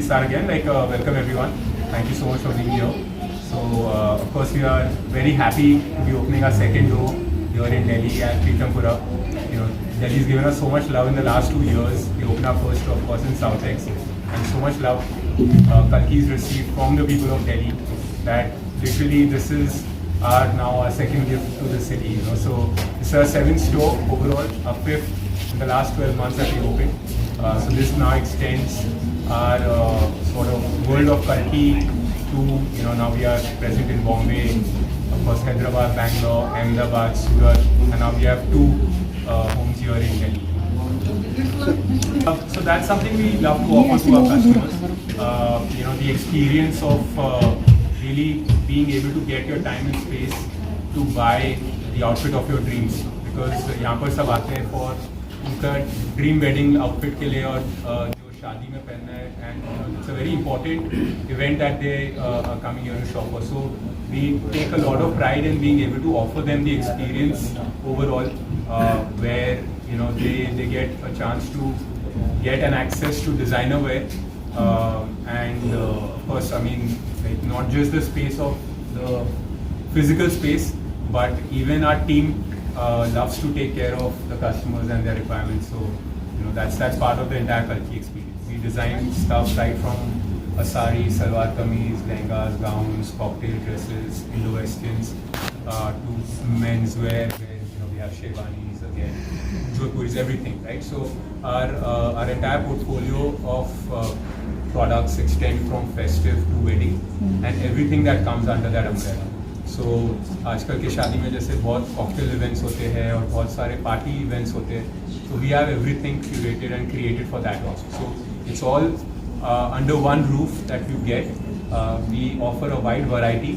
start again. Welcome everyone. Thank you so much for being here. So, of course, we are very happy to be opening our second door here in Delhi at Pritampura. Delhi's given us so much love in the last 2 years. We opened our first store, of course, in South Ex, and so much love Kalki's received from the people of Delhi that literally this is our second gift to the city. So it's our 7th store overall, our 5th in the last 12 months that we opened. So this now extends our sort of world of Kalki to, now we are present in Bombay, of course Hyderabad, Bangalore, Ahmedabad, Surat, and now we have 2 homes here in Delhi. So that's something we love to offer to our customers. The experience of really being able to get your time and space to buy the outfit of your dreams. Because यहाँ पर सब आते हैं for उनका dream wedding outfit के लिए और जो शादी में पहनना है, and it's a very important event that they are coming here to shop for. So we take a lot of pride in being able to offer them the experience overall, where they get a chance to get an access to designer wear, and of course, not just the space of the physical space, but even our team loves to take care of the customers and their requirements. So that's part of the entire Kalki experience. We design stuff right from a sari, salwar kameez, lehengas, gowns, cocktail dresses, Indo-Westerns, to menswear where we have sherwanis again, jodhpuris, everything, right? So our entire portfolio of products extend from festive to wedding and everything that comes under that umbrella. So आजकल के शादी में जैसे बहुत cocktail events होते हैं और बहुत सारे party events होते हैं, so we have everything curated and created for that also. So it's all under one roof that you get. We offer a wide variety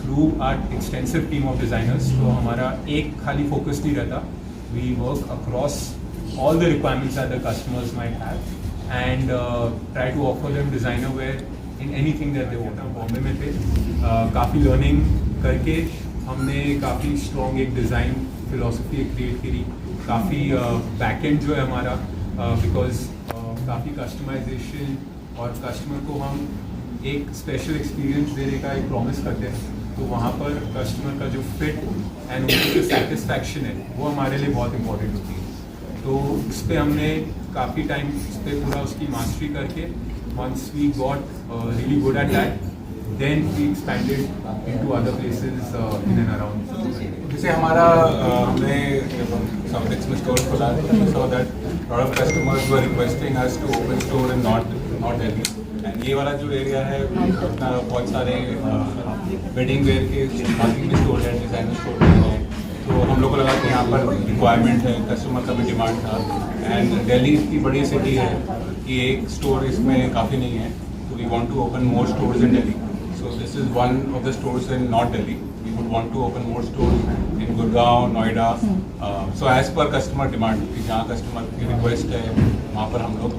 through our extensive team of designers. So हमारा एक खाली focus नहीं रहता. We work across all the requirements that the customers might have and try to offer them designer wear in anything that they want. Bombay में थे, काफ़ी learning करके हमने काफ़ी स्ट्रॉन्ग एक डिज़ाइन फिलोसफी क्रिएट करी, काफ़ी बैकएंड जो है हमारा, बिकॉज काफ़ी कस्टमाइजेशन और कस्टमर को हम एक स्पेशल एक्सपीरियंस देने का एक प्रॉमिस करते हैं, तो वहाँ पर कस्टमर का जो फिट एंड उनकी जो सेटिस्फैक्शन है वो हमारे लिए बहुत इंपॉर्टेंट होती है. तो उस पर हमने काफ़ी टाइम उस पर पूरा उसकी मास्टरी करके once we got really good at that, then we expanded into other places in and around. जैसे हमारा हमने South Ex में स्टोर खोला, we saw that lot of customers were requesting us to open store in North Delhi. And ये वाला जो area है अपना बहुत सारे वेडिंग वेयर के बाकी भी स्टोर है, डिजाइनर स्टोर है, तो हम लोग को लगा कि यहाँ पर रिक्वायरमेंट है, कस्टमर का भी डिमांड था. एंड दिल्ली इतनी बड़ी सिटी है कि एक स्टोर इसमें काफ़ी नहीं है, तो we want to open more stores in Delhi. So this is one of the stores in North Delhi. We would want to open more stores in Gurgaon, Noida. So as per customer demand, कि जहाँ customer की request है वहाँ पर हम लोग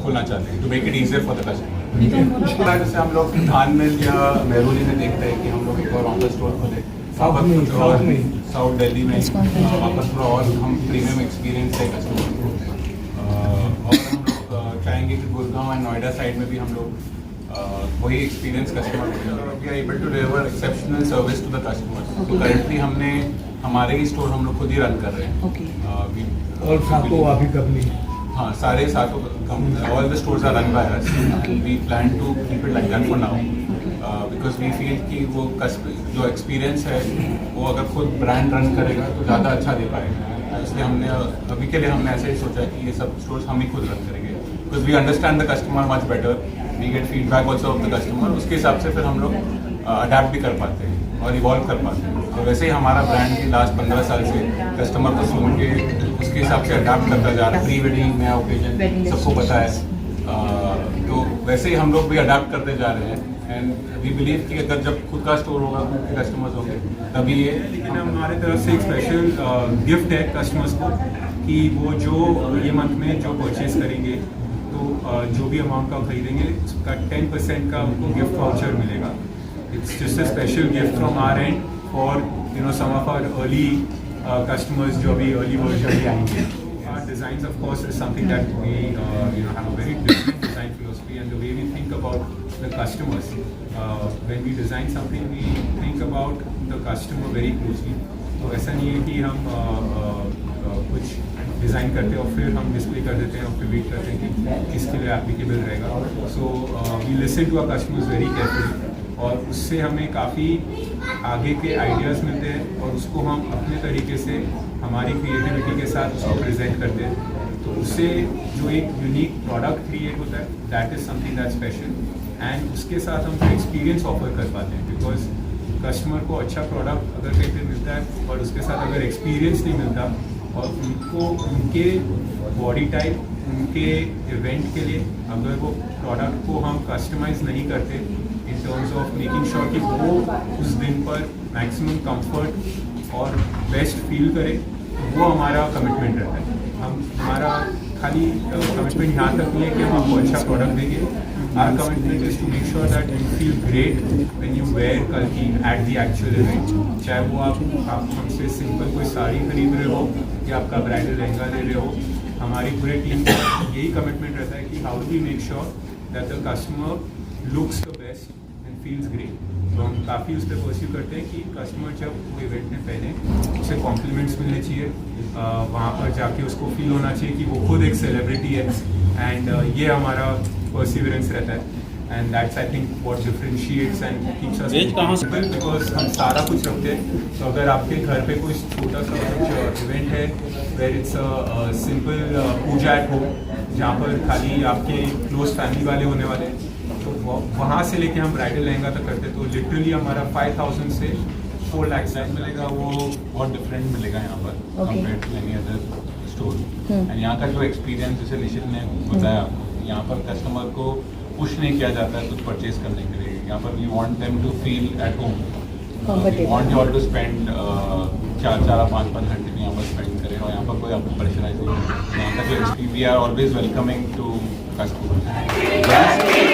खोलना चाहते हैं to make it easier for the customer. जैसे हम लोग धान मिल या मेहरौली में देखते हैं कि हम लोग एक और वहाँ पर स्टोर खोले, साउथ दिल्ली में वहाँ पर थोड़ा और हम प्रीमियम एक्सपीरियंस है कस्टमर को, और हम लोग चाहेंगे कि गुड़गांव एंड नोएडा साइड में भी हम लोग वही एक्सपीरियंस कस्टमर को we are able to deliver exceptional service to the customers. तो करेंटली हमने हमारे ही स्टोर हम लोग खुद ही रन कर रहे हैं. और सातों आप ही कर ली? हाँ, सारे सातों all the stores are run by us. We plan to keep it like that for now because we feel कि वो जो एक्सपीरियंस है वो अगर खुद ब्रांड रन करेगा तो ज़्यादा अच्छा दे पाएगा. इसलिए हमने अभी के लिए हमने ऐसे ही सोचा कि ये सब स्टोर्स हम ही खुद रन करेंगे because we understand the customer much better. We get feedback also of the customer. उसके हिसाब से फिर हम लोग अडेप्ट भी कर पाते हैं और इवॉल्व कर पाते हैं. तो वैसे ही हमारा ब्रांड की लास्ट 15 साल से कस्टमर को सुन के उसके हिसाब से अडेप्ट करता जा रहा है. प्री वेडिंग नया ओकेजन सबको पता है, तो वैसे ही हम लोग भी अडेप्ट करते जा रहे हैं. एंड वी बिलीव कि अगर जब खुद का स्टोर होगा, खुद के कस्टमर्स होंगे, तभी ये. लेकिन हमारे तरफ से एक स्पेशल गिफ्ट है कस्टमर्स को कि वो जो ये मंथ में जो परचेज करेंगे, तो जो भी अमाउंट का खरीदेंगे उसका 10% का उनको गिफ्ट वाउचर मिलेगा. It's just a special gift from our end for some of our early customers जो अभी अर्ली वर्जन आएंगे. designs, of course, is something that we have a very different design philosophy, and the way we think about the customers. When we design something, we think about the customer very closely. तो ऐसा नहीं है कि हम कुछ design करते हैं और फिर हम डिस्प्ले कर देते हैं और फिर वेट करते हैं कि किसके लिए एप्लीकेबल रहेगा. So we listen to our customers very carefully, और उससे हमें काफ़ी आगे के आइडियाज़ मिलते हैं और उसको हम अपने तरीके से हमारी क्रिएटिविटी के साथ उसको प्रेजेंट करते हैं. तो उससे जो एक यूनिक प्रोडक्ट क्रिएट होता है, that is something that special. And उसके साथ हम जो एक्सपीरियंस ऑफर कर पाते हैं, बिकॉज कस्टमर को अच्छा प्रोडक्ट अगर कहीं पे मिलता है और उसके साथ अगर एक्सपीरियंस नहीं मिलता और उनको उनके बॉडी टाइप, उनके इवेंट के लिए अगर वो प्रोडक्ट को हम कस्टमाइज़ नहीं करते in terms of making sure कि वो उस दिन पर मैक्सिमम कंफर्ट और बेस्ट फील करे, वो हमारा कमिटमेंट रहता है. हमारा खाली कमिटमेंट यहाँ तक नहीं है कि हम आपको अच्छा प्रोडक्ट देंगे. Our commitment is to make sure that you feel great when you wear Kalki at the actual event. चाहे वो आप हमसे सिंपल कोई साड़ी खरीद रहे हो या आपका ब्राइडल लहंगा ले रहे हो, हमारी पूरी टीम का यही कमिटमेंट रहता है कि how do we make sure that the customer looks the best and feels great. तो हम काफ़ी उस पर परस्यू करते हैं कि कस्टमर जब वो इवेंट में पहने उसे कॉम्प्लीमेंट्स मिलने चाहिए, वहाँ पर जाके उसको फील होना चाहिए कि वो खुद एक सेलिब्रिटी है. एंड ये हमारा perseverance रहता है, and that's I think what differentiates and keeps us simple, because हम सारा कुछ रखते हैं. तो अगर आपके घर पे कोई छोटा सा कुछ इवेंट है where it's a simple puja at home, जहाँ पर खाली आपके क्लोज फैमिली वाले होने वाले हैं, तो वहाँ से लेके हम ब्राइडल लहंगा तक करते हैं. तो लिटरली हमारा 5,000 से 4 लाख तक मिलेगा. वो बहुत डिफरेंट मिलेगा यहाँ पर compare to any other store. And यहाँ का जो एक्सपीरियंस जैसे निशित ने बताया, यहाँ पर कस्टमर को पुश नहीं किया जाता है कुछ परचेज करने के लिए. यहाँ पर we want them to feel at home. We want you all to spend 4-5 घंटे भी यहाँ पर स्पेंड करें और यहाँ पर कोई आपको प्रेशराइज नहीं. यहाँ तक we are always welcoming to customer.